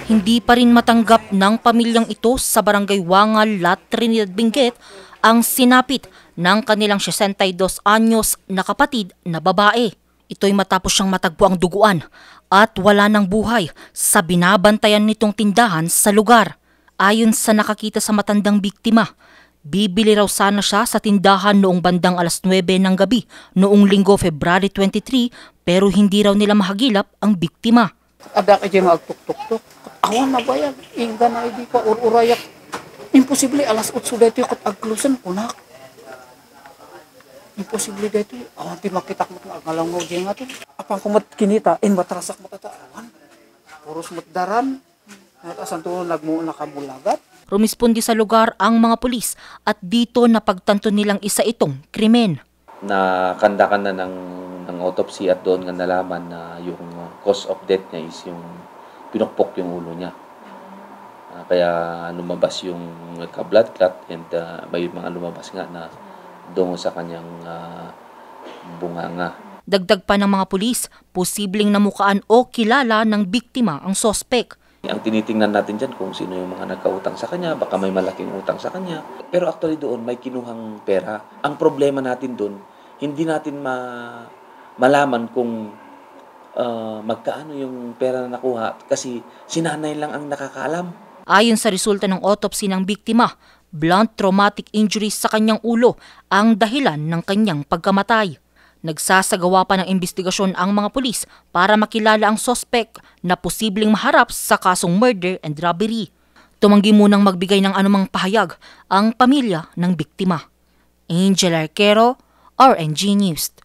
Hindi pa rin matanggap ng pamilyang ito sa barangay Wangal, La Trinidad, Benguet ang sinapit ng kanilang 62 anyos na kapatid na babae. Ito'y matapos siyang matagpo ang duguan at wala ng buhay sa binabantayan nitong tindahan sa lugar. Ayon sa nakakita sa matandang biktima, bibili raw sana siya sa tindahan noong bandang alas 9 ng gabi noong linggo February 23 pero hindi raw nila mahagilap ang biktima. Ada ka dyan magtuk-tuk-tuk. Awan na ba yan? Ingga na hindi pa urayak. Imposible alas 8 dito yung aglusan kunak. Imposible dito. Awan ti makitak mo na ngalang mo dyan nga to. Apang kumat kinita, matrasak mo tata. Awan. Puros matdaran. Natasan to nakabulagat. Rumispondi sa lugar ang mga pulis at dito napagtanto nilang isa itong krimen. Nakandakan na ng autopsy at doon nga nalaman na yung cause of death niya is yung pinukpok yung ulo niya. Kaya lumabas yung blood clot and may mga lumabas nga na dungo sa kanyang bunganga. Dagdag pa ng mga pulis, posibleng namukaan o kilala ng biktima ang sospek. Ang tinitingnan natin dyan kung sino yung mga nagkautang sa kanya, baka may malaking utang sa kanya. Pero actually doon may kinuhang pera. Ang problema natin doon, hindi natin malaman kung magkaano yung pera na nakuha kasi si nanay lang ang nakakaalam. Ayon sa resulta ng autopsy ng biktima, blunt traumatic injuries sa kanyang ulo ang dahilan ng kanyang pagkamatay. Nagsasagawa pa ng investigasyon ang mga pulis para makilala ang sospek na posibleng maharap sa kasong murder and robbery. Tumanggi munang magbigay ng anumang pahayag ang pamilya ng biktima. Angel Arquero, RNG News.